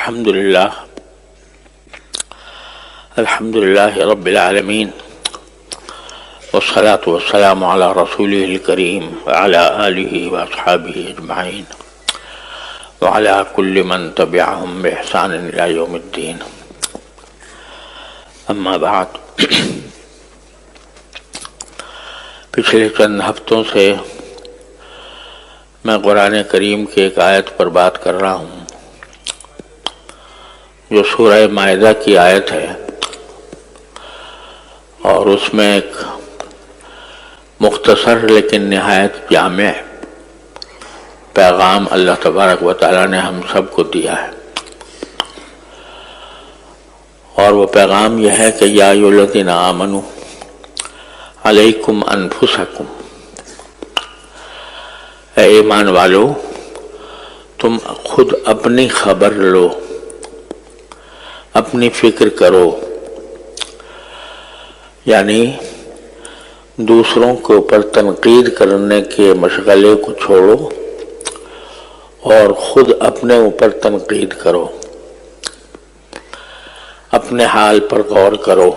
الحمد لله رب العالمين والصلاة والسلام على رسوله الكريم وعلى آله وأصحابه أجمعين وعلى كل من تبعهم بإحسان إلى يوم الدين أما بعد پچھلے چند ہفتوں سے میں قرآن کریم کی ایک آیت پر بات کر رہا ہوں جو سورہ مائدہ کی آیت ہے، اور اس میں ایک مختصر لیکن نہایت جامع پیغام اللہ تبارک و تعالیٰ نے ہم سب کو دیا ہے، اور وہ پیغام یہ ہے کہ یا ایھا الذین آمنوا علیکم انفسکم، اے ایمان والو تم خود اپنی خبر لو، اپنی فکر کرو، یعنی دوسروں کے اوپر تنقید کرنے کے مشغلے کو چھوڑو اور خود اپنے اوپر تنقید کرو، اپنے حال پر غور کرو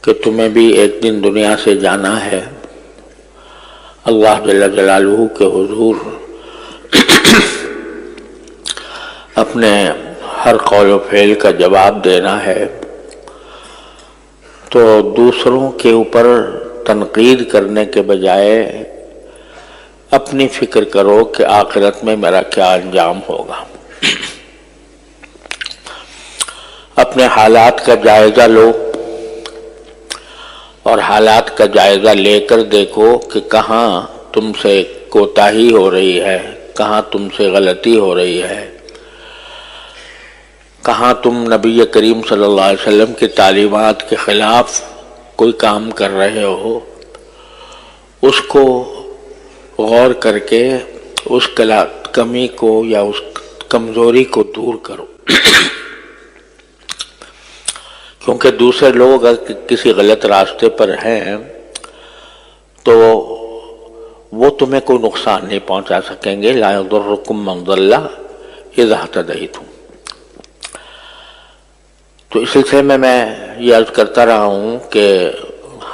کہ تمہیں بھی ایک دن دنیا سے جانا ہے، اللہ جل جلالہ کے حضور اپنے ہر قول و فعل کا جواب دینا ہے، تو دوسروں کے اوپر تنقید کرنے کے بجائے اپنی فکر کرو کہ آخرت میں میرا کیا انجام ہوگا۔ اپنے حالات کا جائزہ لو اور حالات کا جائزہ لے کر دیکھو کہ کہاں تم سے کوتاہی ہو رہی ہے، کہاں تم سے غلطی ہو رہی ہے، کہاں تم نبی کریم صلی اللہ علیہ وسلم کی تعلیمات کے خلاف کوئی کام کر رہے ہو، اس کو غور کر کے اس کمی کو یا اس کمزوری کو دور کرو، کیونکہ دوسرے لوگ اگر کسی غلط راستے پر ہیں تو وہ تمہیں کوئی نقصان نہیں پہنچا سکیں گے، لا یضرکم من ضل اذا اہتدیتم۔ تو اس سلسلے میں یہ عرض کرتا رہا ہوں کہ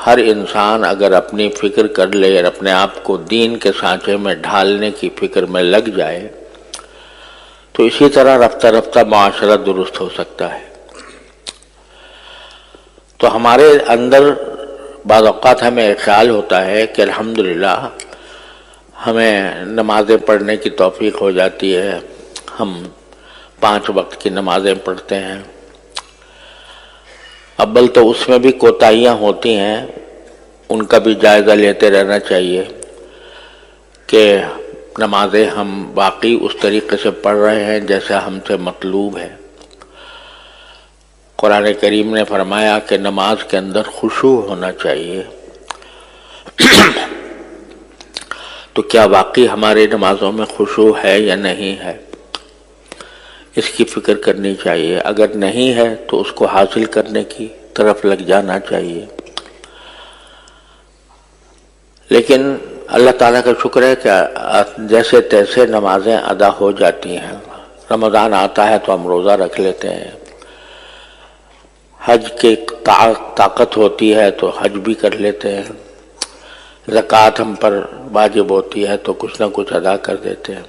ہر انسان اگر اپنی فکر کر لے اور اپنے آپ کو دین کے سانچے میں ڈھالنے کی فکر میں لگ جائے تو اسی طرح رفتہ رفتہ معاشرہ درست ہو سکتا ہے۔ تو ہمارے اندر بعض اوقات ہمیں خیال ہوتا ہے کہ الحمدللہ ہمیں نمازیں پڑھنے کی توفیق ہو جاتی ہے، ہم 5 وقت کی نمازیں پڑھتے ہیں، اول تو اس میں بھی کوتاہیاں ہوتی ہیں، ان کا بھی جائزہ لیتے رہنا چاہیے کہ نمازیں ہم واقعی اس طریقے سے پڑھ رہے ہیں جیسا ہم سے مطلوب ہے۔ قرآن کریم نے فرمایا کہ نماز کے اندر خشوع ہونا چاہیے، تو کیا واقعی ہماری نمازوں میں خشوع ہے یا نہیں ہے، اس کی فکر کرنی چاہیے۔ اگر نہیں ہے تو اس کو حاصل کرنے کی طرف لگ جانا چاہیے۔ لیکن اللہ تعالیٰ کا شکر ہے کہ جیسے تیسے نمازیں ادا ہو جاتی ہیں۔ رمضان آتا ہے تو ہم روزہ رکھ لیتے ہیں، حج کی طاقت ہوتی ہے تو حج بھی کر لیتے ہیں، زکوٰۃ ہم پر واجب ہوتی ہے تو کچھ نہ کچھ ادا کر دیتے ہیں۔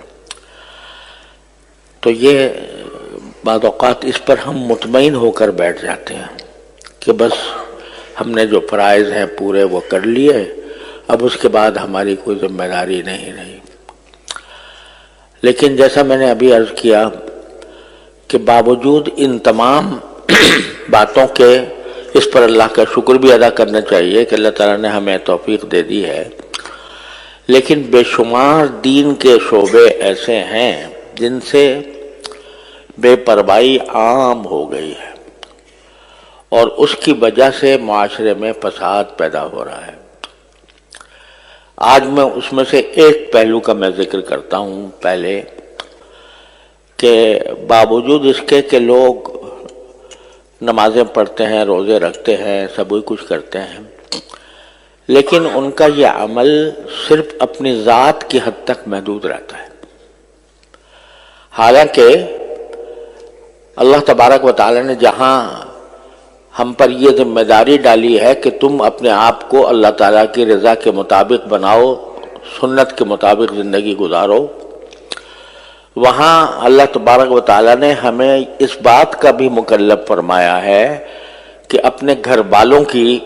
تو یہ بعض اوقات اس پر ہم مطمئن ہو کر بیٹھ جاتے ہیں کہ بس ہم نے جو فرائض ہیں پورے وہ کر لیے، اب اس کے بعد ہماری کوئی ذمہ داری نہیں رہی۔ لیکن جیسا میں نے ابھی عرض کیا کہ باوجود ان تمام باتوں کے اس پر اللہ کا شکر بھی ادا کرنا چاہیے کہ اللہ تعالیٰ نے ہمیں توفیق دے دی ہے، لیکن بے شمار دین کے شعبے ایسے ہیں جن سے بے پرواہی عام ہو گئی ہے، اور اس کی وجہ سے معاشرے میں فساد پیدا ہو رہا ہے۔ آج میں اس میں سے ایک پہلو کا میں ذکر کرتا ہوں پہلے، کہ باوجود اس کے کہ لوگ نمازیں پڑھتے ہیں، روزے رکھتے ہیں، سب کچھ کرتے ہیں، لیکن ان کا یہ عمل صرف اپنی ذات کی حد تک محدود رہتا ہے۔ حالانکہ اللہ تبارک و تعالی نے جہاں ہم پر یہ ذمہ داری ڈالی ہے کہ تم اپنے آپ کو اللہ تعالیٰ کی رضا کے مطابق بناؤ، سنت کے مطابق زندگی گزارو، وہاں اللہ تبارک و تعالیٰ نے ہمیں اس بات کا بھی مکلف فرمایا ہے کہ اپنے گھر والوں کی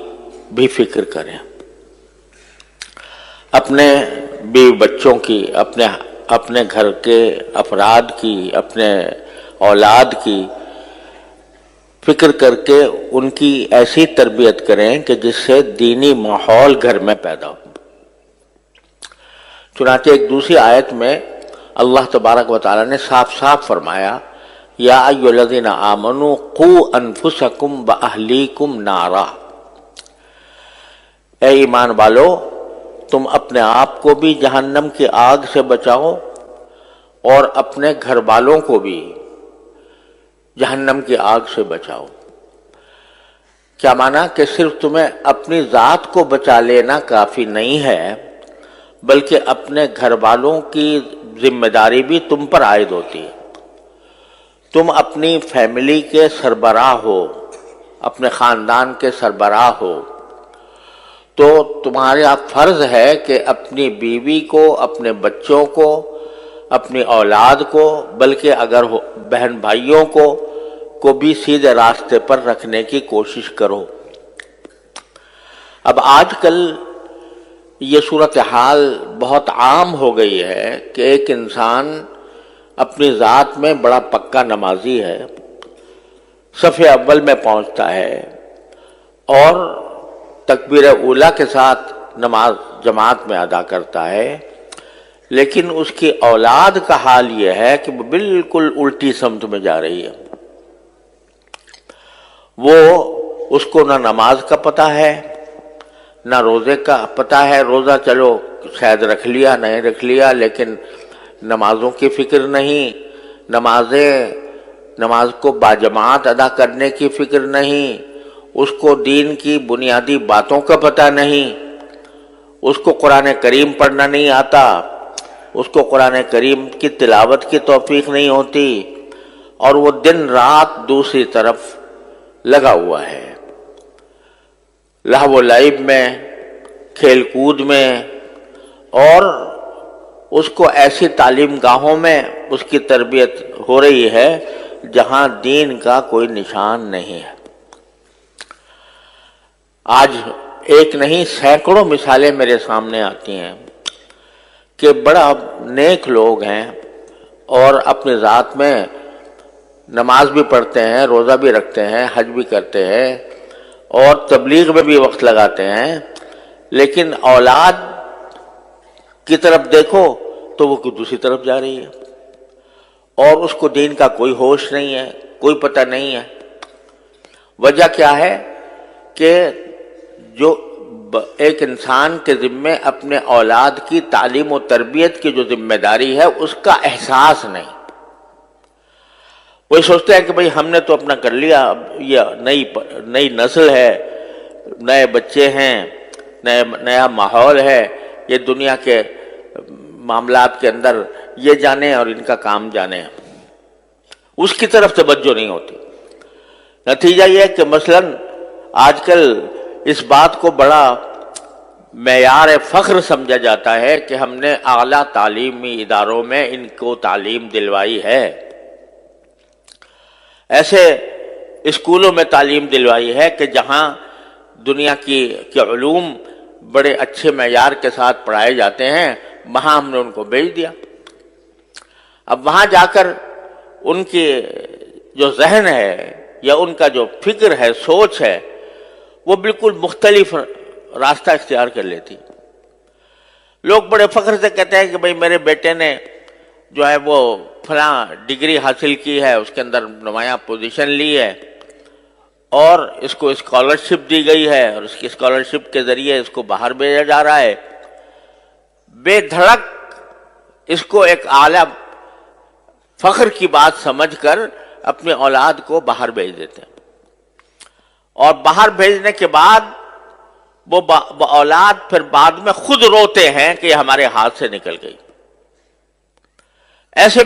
بھی فکر کریں، اپنے بیوی بچوں کی، اپنے گھر کے افراد کی، اپنے اولاد کی فکر کر کے ان کی ایسی تربیت کریں کہ جس سے دینی ماحول گھر میں پیدا ہو۔ چنانچہ ایک دوسری آیت میں اللہ تبارک و تعالی نے صاف صاف فرمایا، یا ایھا الذین آمنوا قوا انفسکم واہلیکم نارا، اے ایمان والو تم اپنے آپ کو بھی جہنم کی آگ سے بچاؤ اور اپنے گھر والوں کو بھی جہنم کی آگ سے بچاؤ۔ کیا مانا کہ صرف تمہیں اپنی ذات کو بچا لینا کافی نہیں ہے، بلکہ اپنے گھر والوں کی ذمہ داری بھی تم پر عائد ہوتی ہے۔ تم اپنی فیملی کے سربراہ ہو، اپنے خاندان کے سربراہ ہو، تو تمہارا فرض ہے کہ اپنی بیوی کو، اپنے بچوں کو، اپنی اولاد کو، بلکہ اگر بہن بھائیوں کو بھی سیدھے راستے پر رکھنے کی کوشش کرو۔ اب آج کل یہ صورتحال بہت عام ہو گئی ہے کہ ایک انسان اپنی ذات میں بڑا پکا نمازی ہے، صف اول میں پہنچتا ہے اور تکبیر اولیٰ کے ساتھ نماز جماعت میں ادا کرتا ہے، لیکن اس کی اولاد کا حال یہ ہے کہ وہ بالکل الٹی سمت میں جا رہی ہے۔ وہ اس کو نہ نماز کا پتہ ہے، نہ روزے کا پتہ ہے، روزہ چلو شاید رکھ لیا نہیں رکھ لیا، لیکن نمازوں کی فکر نہیں، نماز کو باجماعت ادا کرنے کی فکر نہیں، اس کو دین کی بنیادی باتوں کا پتہ نہیں، اس کو قرآن کریم پڑھنا نہیں آتا، اس کو قرآن کریم کی تلاوت کی توفیق نہیں ہوتی، اور وہ دن رات دوسری طرف لگا ہوا ہے، لہو و لعب میں، کھیل کود میں، اور اس کو ایسی تعلیم گاہوں میں اس کی تربیت ہو رہی ہے جہاں دین کا کوئی نشان نہیں ہے۔ آج ایک نہیں سینکڑوں مثالیں میرے سامنے آتی ہیں کہ بڑا نیک لوگ ہیں اور اپنی ذات میں نماز بھی پڑھتے ہیں، روزہ بھی رکھتے ہیں، حج بھی کرتے ہیں اور تبلیغ میں بھی وقت لگاتے ہیں، لیکن اولاد کی طرف دیکھو تو وہ دوسری طرف جا رہی ہے اور اس کو دین کا کوئی ہوش نہیں ہے، کوئی پتہ نہیں ہے۔ وجہ کیا ہے کہ جو ایک انسان کے ذمے اپنے اولاد کی تعلیم و تربیت کی جو ذمہ داری ہے اس کا احساس نہیں۔ وہ سوچتے ہیں کہ بھئی ہم نے تو اپنا کر لیا، اب یہ نئی نسل ہے، نئے بچے ہیں، نیا ماحول ہے، یہ دنیا کے معاملات کے اندر یہ جانے اور ان کا کام جانے، اس کی طرف توجہ نہیں ہوتی۔ نتیجہ یہ ہے کہ مثلاً آج کل اس بات کو بڑا معیار فخر سمجھا جاتا ہے کہ ہم نے اعلیٰ تعلیمی اداروں میں ان کو تعلیم دلوائی ہے، ایسے اسکولوں میں تعلیم دلوائی ہے کہ جہاں دنیا کے علوم بڑے اچھے معیار کے ساتھ پڑھائے جاتے ہیں، وہاں ہم نے ان کو بھیج دیا۔ اب وہاں جا کر ان کی جو ذہن ہے یا ان کا جو فکر ہے، سوچ ہے، وہ بالکل مختلف راستہ اختیار کر لیتی۔ لوگ بڑے فخر سے کہتے ہیں کہ بھئی میرے بیٹے نے جو ہے وہ فلاں ڈگری حاصل کی ہے، اس کے اندر نمایاں پوزیشن لی ہے اور اس کو اسکالرشپ دی گئی ہے اور اس کی اسکالرشپ کے ذریعے اس کو باہر بھیجا جا رہا ہے۔ بے دھڑک اس کو ایک اعلیٰ فخر کی بات سمجھ کر اپنی اولاد کو باہر بھیج دیتے ہیں، اور باہر بھیجنے کے بعد وہ اولاد پھر بعد میں خود روتے ہیں کہ یہ ہمارے ہاتھ سے نکل گئی۔ ایسے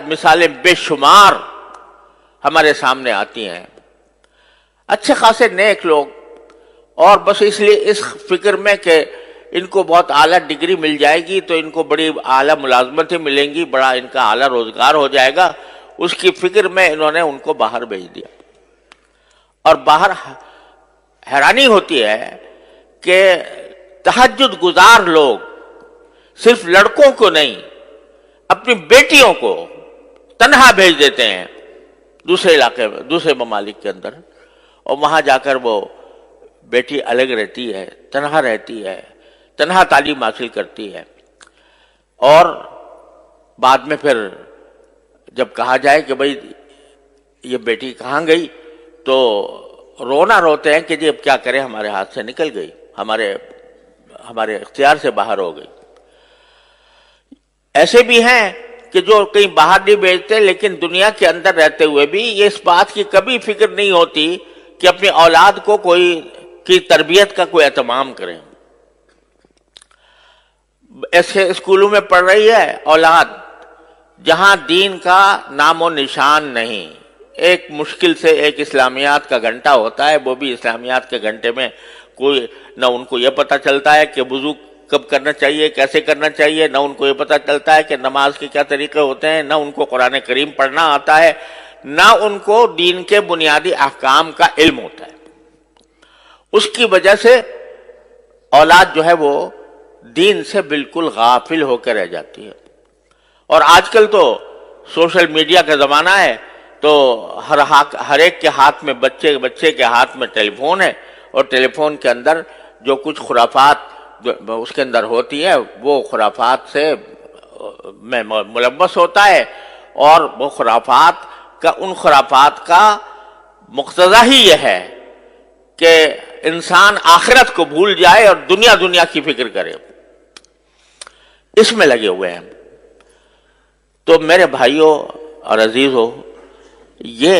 مثالیں بے شمار ہمارے سامنے آتی ہیں، اچھے خاصے نیک لوگ، اور بس اس لیے اس فکر میں کہ ان کو بہت اعلیٰ ڈگری مل جائے گی تو ان کو بڑی اعلیٰ ملازمتیں ملیں گی، بڑا ان کا اعلیٰ روزگار ہو جائے گا، اس کی فکر میں انہوں نے ان کو باہر بھیج دیا۔ اور باہر حیرانی ہوتی ہے کہ تہجد گزار لوگ صرف لڑکوں کو نہیں، اپنی بیٹیوں کو تنہا بھیج دیتے ہیں دوسرے علاقے میں، دوسرے ممالک کے اندر، اور وہاں جا کر وہ بیٹی الگ رہتی ہے، تنہا رہتی ہے، تنہا تعلیم حاصل کرتی ہے، اور بعد میں پھر جب کہا جائے کہ بھئی یہ بیٹی کہاں گئی تو رونا روتے ہیں کہ جی اب کیا کریں، ہمارے ہاتھ سے نکل گئی، ہمارے اختیار سے باہر ہو گئی۔ ایسے بھی ہیں کہ جو کہیں باہر نہیں بھیجتے لیکن دنیا کے اندر رہتے ہوئے بھی یہ اس بات کی کبھی فکر نہیں ہوتی کہ اپنی اولاد کو کی تربیت کا کوئی اہتمام کریں۔ ایسے اسکولوں میں پڑھ رہی ہے اولاد جہاں دین کا نام و نشان نہیں، ایک مشکل سے ایک اسلامیات کا گھنٹہ ہوتا ہے، وہ بھی اسلامیات کے گھنٹے میں کوئی نہ ان کو یہ پتہ چلتا ہے کہ وضو کب کرنا چاہیے، کیسے کرنا چاہیے، نہ ان کو یہ پتہ چلتا ہے کہ نماز کے کیا طریقے ہوتے ہیں، نہ ان کو قرآن کریم پڑھنا آتا ہے، نہ ان کو دین کے بنیادی احکام کا علم ہوتا ہے۔ اس کی وجہ سے اولاد جو ہے وہ دین سے بالکل غافل ہو کے رہ جاتی ہے۔ اور آج کل تو سوشل میڈیا کا زمانہ ہے، تو ہر ایک کے ہاتھ میں بچے کے ہاتھ میں ٹیلی فون ہے، اور ٹیلی فون کے اندر جو کچھ خرافات اس کے اندر ہوتی ہے وہ خرافات سے میں ملوث ہوتا ہے، اور وہ ان خرافات کا مقتضا ہی یہ ہے کہ انسان آخرت کو بھول جائے اور دنیا کی فکر کرے، اس میں لگے ہوئے ہیں۔ تو میرے بھائیوں اور عزیزوں، یہ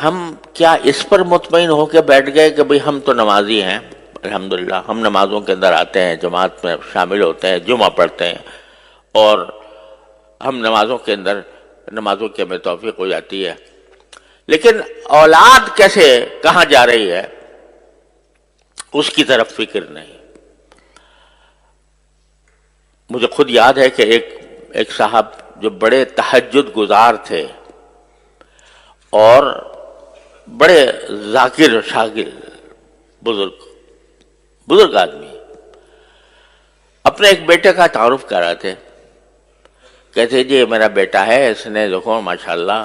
ہم کیا اس پر مطمئن ہو کے بیٹھ گئے کہ بھئی ہم تو نمازی ہیں، الحمدللہ ہم نمازوں کے اندر آتے ہیں، جماعت میں شامل ہوتے ہیں، جمعہ پڑھتے ہیں، اور ہم نمازوں کی ہمیں توفیق ہو جاتی ہے، لیکن اولاد کیسے کہاں جا رہی ہے اس کی طرف فکر نہیں۔ مجھے خود یاد ہے کہ ایک صاحب جو بڑے تہجد گزار تھے اور بڑے ذاکر شاگر، بزرگ آدمی، اپنے ایک بیٹے کا تعارف کر رہے تھے، کہتے جی میرا بیٹا ہے، اس نے دیکھو ماشاءاللہ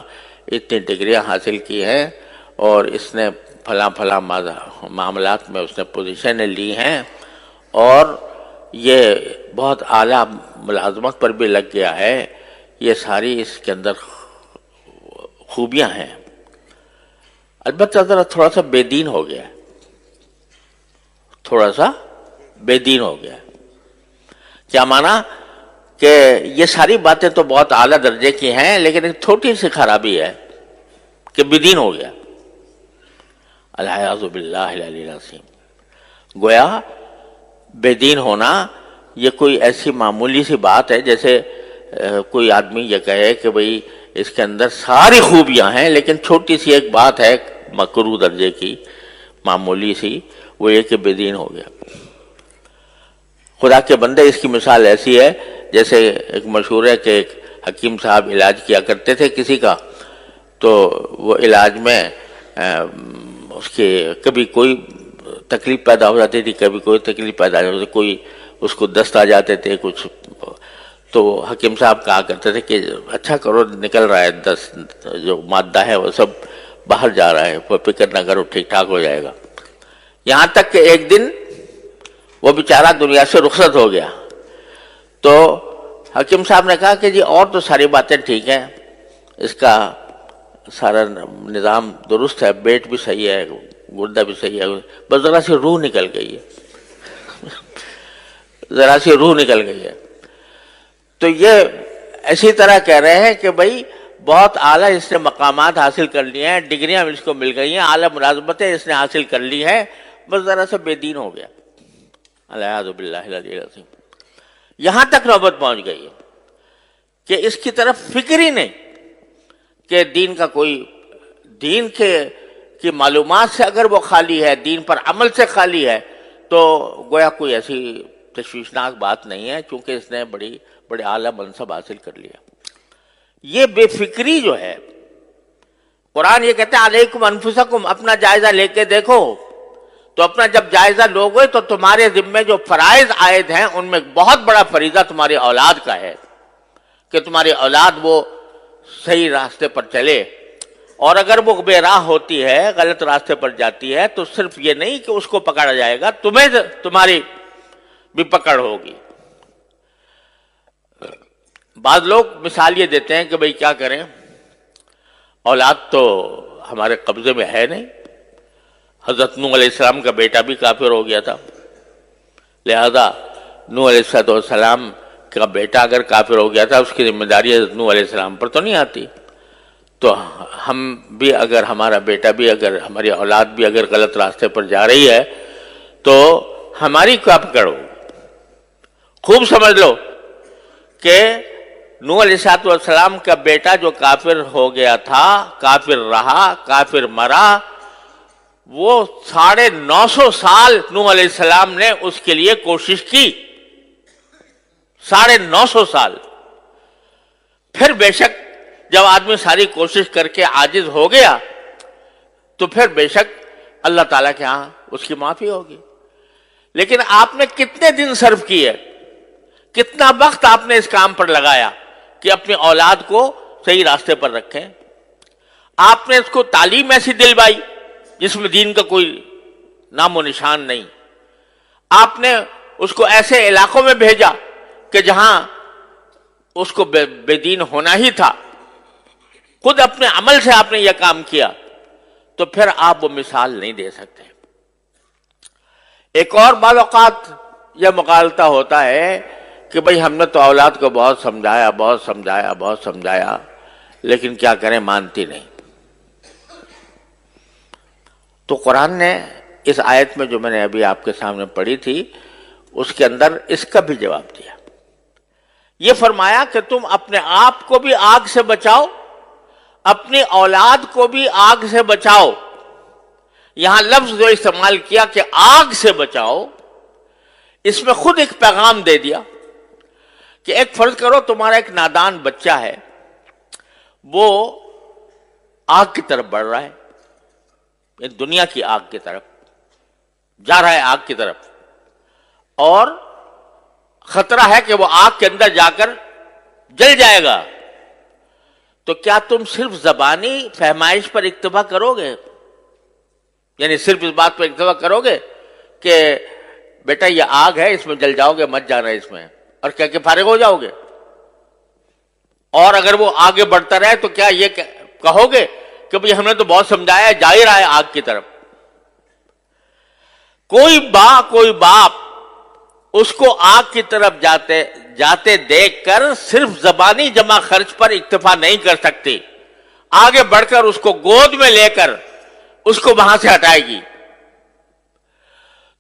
اتنی ڈگریاں حاصل کی ہیں، اور اس نے فلاں معاملات میں اس نے پوزیشنیں لی ہیں، اور یہ بہت اعلیٰ ملازمت پر بھی لگ گیا ہے، یہ ساری اس کے اندر خوبیاں ہیں، البتہ ذرا تھوڑا سا بے دین ہو گیا، کیا مانا کہ یہ ساری باتیں تو بہت اعلیٰ درجے کی ہیں، لیکن ایک چھوٹی سی خرابی ہے کہ بے دین ہو گیا، العیاذ باللہ العلی العظیم۔ گویا بے دین ہونا یہ کوئی ایسی معمولی سی بات ہے جیسے کوئی آدمی یہ کہے کہ بھئی اس کے اندر ساری خوبیاں ہیں لیکن چھوٹی سی ایک بات ہے مکروہ درجے کی، معمولی سی، وہ یہ کہ بے دین ہو گیا۔ خدا کے بندے، اس کی مثال ایسی ہے جیسے ایک مشہور ہے کہ ایک حکیم صاحب علاج کیا کرتے تھے کسی کا، تو وہ علاج میں اس کے کبھی کوئی تکلیف پیدا ہو جاتی تھی، کبھی کوئی تکلیف پیدا ہو جاتی تھی، کوئی اس کو دست آ جاتے تھے کچھ، تو حکیم صاحب کہا کرتے تھے کہ اچھا کرو، نکل رہا ہے دست، جو مادہ ہے وہ سب باہر جا رہا ہے، وہ فکر نہ کرو، ٹھیک ٹھاک ہو جائے گا۔ یہاں تک کہ ایک دن وہ بیچارہ دنیا سے رخصت ہو گیا، تو حکیم صاحب نے کہا کہ جی اور تو ساری باتیں ٹھیک ہیں، اس کا سارا نظام درست ہے، پیٹ بھی صحیح ہے، گردہ بھی صحیح ہے، بس ذرا سی روح نکل گئی ہے، تو یہ اسی طرح کہہ رہے ہیں کہ بھائی بہت اعلیٰ اس نے مقامات حاصل کر لیے ہیں، ڈگریاں اس کو مل گئی ہیں، اعلیٰ ملازمتیں اس نے حاصل کر لی ہیں، بس ذرا سا بے دین ہو گیا، العیاذ باللہ العلی العظیم۔ یہاں تک نوبت پہنچ گئی ہے کہ اس کی طرف فکر ہی نہیں کہ دین کا کوئی دین کی معلومات سے اگر وہ خالی ہے، دین پر عمل سے خالی ہے، تو گویا کوئی ایسی تشویشناک بات نہیں ہے، چونکہ اس نے بڑے اعلیٰ منصب حاصل کر لیا۔ یہ بے فکری جو ہے، قرآن یہ کہتے ہیں علیکم انفسکم، اپنا جائزہ لے کے دیکھو۔ تو اپنا جب جائزہ لوگے تو تمہارے ذمے جو فرائض عائد ہیں ان میں بہت بڑا فریضہ تمہاری اولاد کا ہے کہ تمہاری اولاد وہ صحیح راستے پر چلے، اور اگر وہ بے راہ ہوتی ہے، غلط راستے پر جاتی ہے، تو صرف یہ نہیں کہ اس کو پکڑا جائے گا، تمہاری بھی پکڑ ہوگی۔ بعض لوگ مثال یہ دیتے ہیں کہ بھئی کیا کریں، اولاد تو ہمارے قبضے میں ہے نہیں، حضرت نوح علیہ السلام کا بیٹا بھی کافر ہو گیا تھا، لہذا نوح علیہ السلام کا بیٹا اگر کافر ہو گیا تھا، اس کی ذمہ داری حضرت نوح علیہ السلام پر تو نہیں آتی۔ تو ہم بھی اگر، ہمارا بیٹا بھی اگر، ہماری اولاد بھی اگر غلط راستے پر جا رہی ہے تو ہماری کیا پکڑ ہو؟ خوب سمجھ لو کہ نوح علیہ السلام کا بیٹا جو کافر ہو گیا تھا، کافر رہا، کافر مرا، وہ 950 سال نوح علیہ السلام نے اس کے لیے کوشش کی، 950 سال۔ پھر بے شک جب آدمی ساری کوشش کر کے عاجز ہو گیا تو پھر بے شک اللہ تعالیٰ کے ہاں اس کی معافی ہوگی۔ لیکن آپ نے کتنے دن صرف کیے، کتنا وقت آپ نے اس کام پر لگایا کہ اپنی اولاد کو صحیح راستے پر رکھیں؟ آپ نے اس کو تعلیم ایسی دلوائی جس میں دین کا کوئی نام و نشان نہیں، آپ نے اس کو ایسے علاقوں میں بھیجا کہ جہاں اس کو بے دین ہونا ہی تھا، خود اپنے عمل سے آپ نے یہ کام کیا، تو پھر آپ وہ مثال نہیں دے سکتے۔ ایک اور بعض اوقات یہ مغالطہ ہوتا ہے کہ بھئی ہم نے تو اولاد کو بہت سمجھایا لیکن کیا کریں، مانتی نہیں۔ تو قرآن نے اس آیت میں جو میں نے ابھی آپ کے سامنے پڑھی تھی، اس کے اندر اس کا بھی جواب دیا۔ یہ فرمایا کہ تم اپنے آپ کو بھی آگ سے بچاؤ، اپنی اولاد کو بھی آگ سے بچاؤ۔ یہاں لفظ جو استعمال کیا کہ آگ سے بچاؤ، اس میں خود ایک پیغام دے دیا کہ ایک فرض کرو تمہارا ایک نادان بچہ ہے، وہ آگ کی طرف بڑھ رہا ہے، دنیا کی آگ کی طرف جا رہا ہے، آگ کی طرف، اور خطرہ ہے کہ وہ آگ کے اندر جا کر جل جائے گا۔ تو کیا تم صرف زبانی فہمائش پر اکتفا کرو گے؟ یعنی صرف اس بات پر اکتفا کرو گے کہ بیٹا یہ آگ ہے، اس میں جل جاؤ گے، مت جانا اس میں، اور کہہ کے فارغ ہو جاؤ گے؟ اور اگر وہ آگے بڑھتا رہے تو کیا یہ کہو گے کہ بھئی ہم نے تو بہت سمجھایا، جا ہی رہا ہے آگ کی طرف؟ کوئی باپ اس کو آگ کی طرف جاتے دیکھ کر صرف زبانی جمع خرچ پر اکتفا نہیں کر سکتی، آگے بڑھ کر اس کو گود میں لے کر اس کو وہاں سے ہٹائے گی۔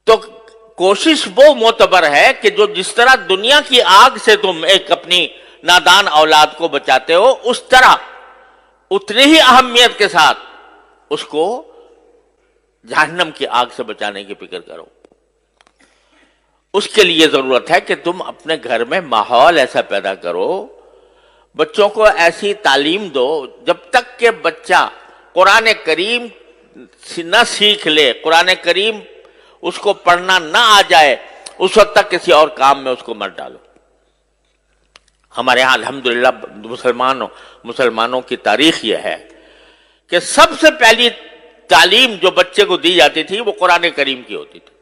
تو کوشش وہ معتبر ہے کہ جو جس طرح دنیا کی آگ سے تم ایک اپنی نادان اولاد کو بچاتے ہو، اس طرح اتنی ہی اہمیت کے ساتھ اس کو جہنم کی آگ سے بچانے کی فکر کرو۔ اس کے لیے ضرورت ہے کہ تم اپنے گھر میں ماحول ایسا پیدا کرو، بچوں کو ایسی تعلیم دو، جب تک کہ بچہ قرآن کریم نہ سیکھ لے، قرآن کریم اس کو پڑھنا نہ آ جائے، اس وقت تک کسی اور کام میں اس کو مت ڈالو۔ ہمارے ہاں الحمدللہ مسلمانوں کی تاریخ یہ ہے کہ سب سے پہلی تعلیم جو بچے کو دی جاتی تھی وہ قرآن کریم کی ہوتی تھی،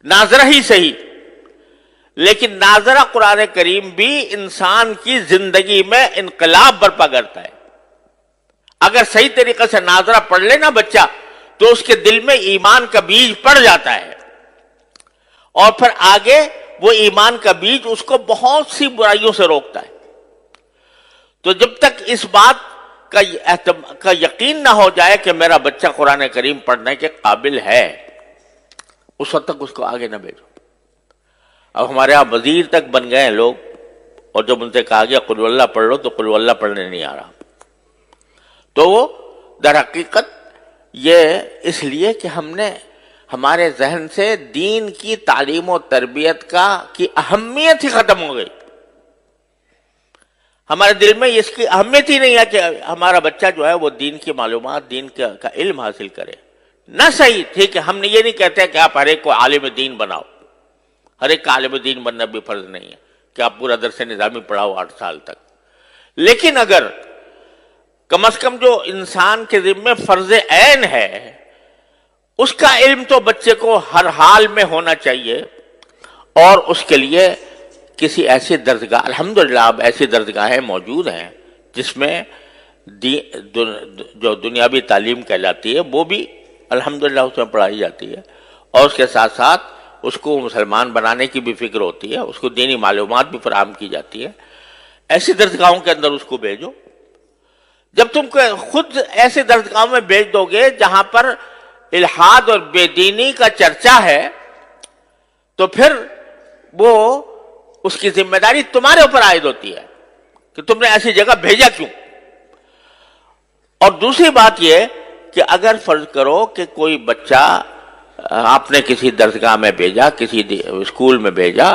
ناظرہ ہی صحیح، لیکن ناظرہ قرآن کریم بھی انسان کی زندگی میں انقلاب برپا کرتا ہے۔ اگر صحیح طریقے سے ناظرہ پڑھ لے نا بچہ، تو اس کے دل میں ایمان کا بیج پڑ جاتا ہے، اور پھر آگے وہ ایمان کا بیج اس کو بہت سی برائیوں سے روکتا ہے۔ تو جب تک اس بات کا یقین نہ ہو جائے کہ میرا بچہ قرآن کریم پڑھنے کے قابل ہے، اس وقت تک اس کو آگے نہ بھیجو۔ اب ہمارے ہاں وزیر تک بن گئے ہیں لوگ، اور جب ان سے کہا گیا قل اللہ پڑھ لو تو قل اللہ پڑھنے نہیں آ رہا، تو وہ در حقیقت یہ اس لیے کہ ہم نے ہمارے ذہن سے دین کی تعلیم و تربیت کی اہمیت ہی ختم ہو گئی. ہمارے دل میں اس کی اہمیت ہی نہیں ہے کہ ہمارا بچہ جو ہے وہ دین کی معلومات، دین کا علم حاصل کرے. نہ صحیح، ٹھیک ہے، ہم نے یہ نہیں کہتے کہ آپ ہر ایک کو عالم دین بناؤ، ہر ایک کا عالم دین بننا بھی فرض نہیں ہے کہ آپ پورا درس نظامی پڑھاؤ 8 سال تک. لیکن اگر کم از کم جو انسان کے ذمہ فرض عین ہے اس کا علم تو بچے کو ہر حال میں ہونا چاہیے. اور اس کے لیے کسی ایسی درسگاہ، الحمدللہ اب ایسی درسگاہیں موجود ہیں جس میں جو دنیاوی تعلیم کہلاتی ہے وہ بھی الحمدللہ اس میں پڑھائی جاتی ہے، اور اس کے ساتھ ساتھ اس کو مسلمان بنانے کی بھی فکر ہوتی ہے، اس کو دینی معلومات بھی فراہم کی جاتی ہے. ایسی درسگاہوں کے اندر اس کو بھیجو. جب تم خود ایسے درسگاہوں میں بھیج دو گے جہاں پر الحاد اور بے دینی کا چرچا ہے تو پھر وہ اس کی ذمہ داری تمہارے اوپر عائد ہوتی ہے کہ تم نے ایسی جگہ بھیجا کیوں. اور دوسری بات یہ کہ اگر فرض کرو کہ کوئی بچہ آپ نے کسی درسگاہ میں بھیجا، کسی اسکول میں بھیجا،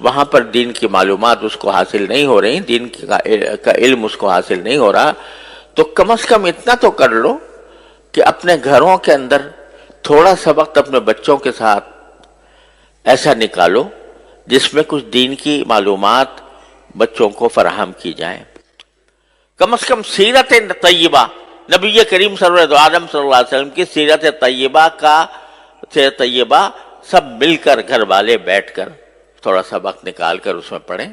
وہاں پر دین کی معلومات اس کو حاصل نہیں ہو رہی، دین کا علم اس کو حاصل نہیں ہو رہا، تو کم از کم اتنا تو کر لو کہ اپنے گھروں کے اندر تھوڑا سا وقت اپنے بچوں کے ساتھ ایسا نکالو جس میں کچھ دین کی معلومات بچوں کو فراہم کی جائیں. کم از کم سیرت طیبہ، نبی کریم صلی اللہ علیہ وسلم کی سیرت طیبہ سب مل کر گھر والے بیٹھ کر تھوڑا سا وقت نکال کر اس میں پڑھیں.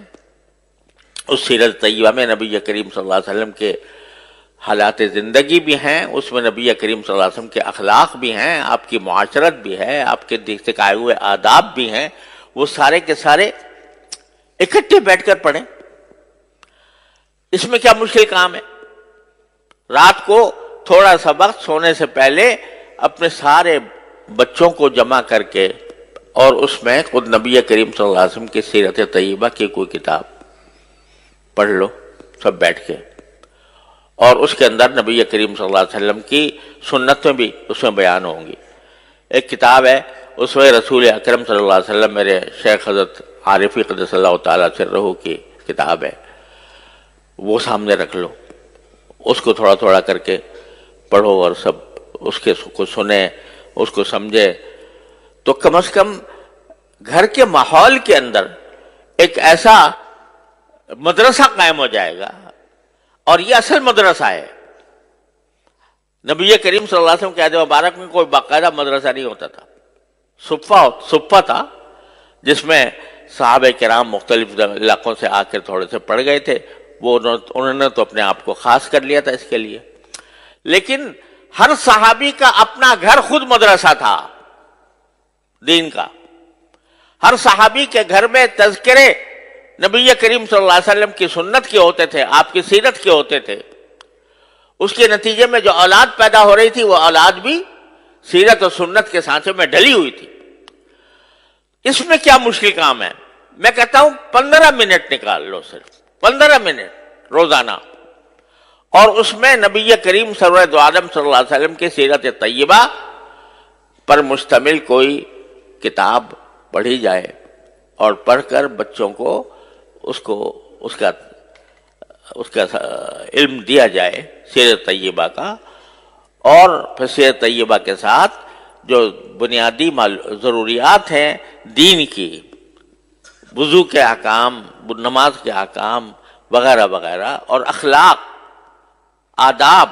اس سیرت طیبہ میں نبی کریم صلی اللہ علیہ وسلم کے حالات زندگی بھی ہیں، اس میں نبی کریم صلی اللہ علیہ وسلم کے اخلاق بھی ہیں، آپ کی معاشرت بھی ہے، آپ کے سکھائے ہوئے آداب بھی ہیں. وہ سارے کے سارے اکٹھے بیٹھ کر پڑھیں. اس میں کیا مشکل کام ہے؟ رات کو تھوڑا سا وقت سونے سے پہلے اپنے سارے بچوں کو جمع کر کے اور اس میں خود نبی کریم صلی اللہ علیہ وسلم کی سیرت طیبہ کی کوئی کتاب پڑھ لو سب بیٹھ کے، اور اس کے اندر نبی کریم صلی اللہ علیہ وسلم کی سنتیں بھی اس میں بیان ہوں گی. ایک کتاب ہے اسوہ رسول اکرم صلی اللہ علیہ وسلم، میرے شیخ حضرت عارفی قدس اللہ تعالیٰ سرہ کی کتاب ہے، وہ سامنے رکھ لو، اس کو تھوڑا تھوڑا کر کے پڑھو اور سب اس کے کو سنیں، اس کو سمجھے، تو کم از کم گھر کے ماحول کے اندر ایک ایسا مدرسہ قائم ہو جائے گا. اور یہ اصل مدرسہ ہے. نبی کریم صلی اللہ علیہ وسلم کے عہد مبارک میں کوئی باقاعدہ مدرسہ نہیں ہوتا تھا، صفہ تھا جس میں صحابہ کرام مختلف علاقوں سے آ کر تھوڑے سے پڑھ گئے تھے. وہ انہوں نے تو اپنے آپ کو خاص کر لیا تھا اس کے لیے. لیکن ہر صحابی کا اپنا گھر خود مدرسہ تھا دین کا. ہر صحابی کے گھر میں تذکرے نبی کریم صلی اللہ علیہ وسلم کی سنت کے ہوتے تھے، آپ کی سیرت کے ہوتے تھے. اس کے نتیجے میں جو اولاد پیدا ہو رہی تھی وہ اولاد بھی سیرت اور سنت کے سانچے میں ڈلی ہوئی تھی. اس میں کیا مشکل کام ہے؟ میں کہتا ہوں 15 منٹ نکال لو، صرف 15 منٹ روزانہ، اور اس میں نبی کریم سرور دو عالم صلی اللہ علیہ وسلم کی سیرت طیبہ پر مشتمل کوئی کتاب پڑھی جائے، اور پڑھ کر بچوں کو اس کا علم دیا جائے سیرت طیبہ کا. اور پھر سیرت طیبہ کے ساتھ جو بنیادی ضروریات ہیں دین کی، وضو کے احکام، نماز کے احکام وغیرہ وغیرہ، اور اخلاق، آداب،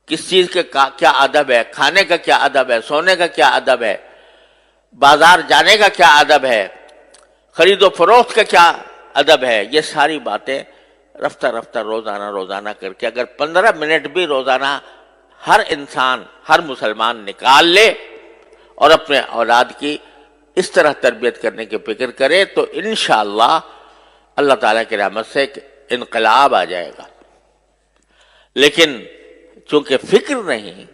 کس چیز کے کیا ادب ہے، کھانے کا کیا ادب ہے، سونے کا کیا ادب ہے، بازار جانے کا کیا ادب ہے، خرید و فروخت کا کیا ادب ہے، یہ ساری باتیں رفتہ رفتہ روزانہ کر کے اگر 15 منٹ بھی روزانہ ہر انسان، ہر مسلمان نکال لے اور اپنے اولاد کی اس طرح تربیت کرنے کی فکر کرے تو انشاءاللہ اللہ تعالیٰ کی رحمت سے ایک انقلاب آ جائے گا. لیکن چونکہ فکر نہیں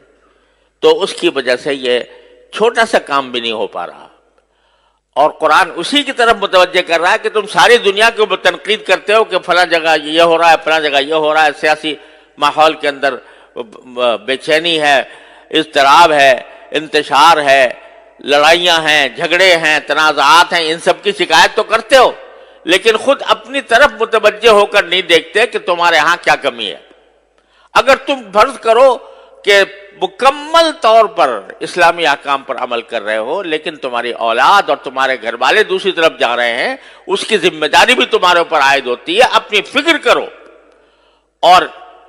تو اس کی وجہ سے یہ چھوٹا سا کام بھی نہیں ہو پا رہا. اور قرآن اسی کی طرف متوجہ کر رہا ہے کہ تم ساری دنیا کے اوپر تنقید کرتے ہو کہ فلاں جگہ یہ ہو رہا ہے، فلاں جگہ یہ ہو رہا ہے، سیاسی ماحول کے اندر بے چینی ہے، اضطراب ہے، انتشار ہے، لڑائیاں ہیں، جھگڑے ہیں، تنازعات ہیں، ان سب کی شکایت تو کرتے ہو، لیکن خود اپنی طرف متوجہ ہو کر نہیں دیکھتے کہ تمہارے ہاں کیا کمی ہے۔ اگر تم فرض کرو کہ مکمل طور پر اسلامی احکام پر عمل کر رہے ہو، لیکن تمہاری اولاد اور تمہارے گھر والے دوسری طرف جا رہے ہیں، اس کی ذمہ داری بھی تمہارے اوپر عائد ہوتی ہے۔ اپنی فکر کرو، اور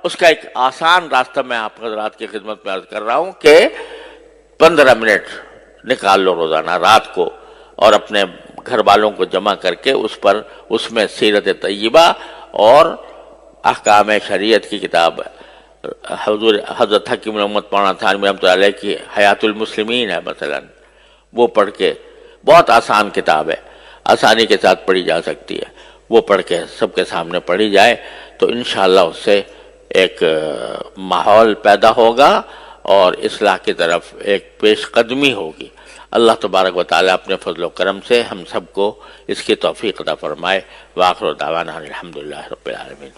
اس کا ایک آسان راستہ میں آپ حضرات کی خدمت میں عرض کر رہا ہوں کہ 15 منٹ نکال لو روزانہ رات کو، اور اپنے گھر والوں کو جمع کر کے اس میں سیرت طیبہ اور احکام شریعت کی کتاب حضرت حکیم محمد مولانا تھانوی رحمۃ اللہ علیہ کی حیات المسلمین ہے مثلا، وہ پڑھ کے، بہت آسان کتاب ہے، آسانی کے ساتھ پڑھی جا سکتی ہے، وہ پڑھ کے سب کے سامنے پڑھی جائے تو انشاءاللہ اس سے ایک ماحول پیدا ہوگا اور اصلاح کی طرف ایک پیش قدمی ہوگی۔ اللہ تبارک و تعالیٰ اپنے فضل و کرم سے ہم سب کو اس کی توفیق عطا فرمائے۔ وآخر دعوانا الحمدللہ رب العالمین۔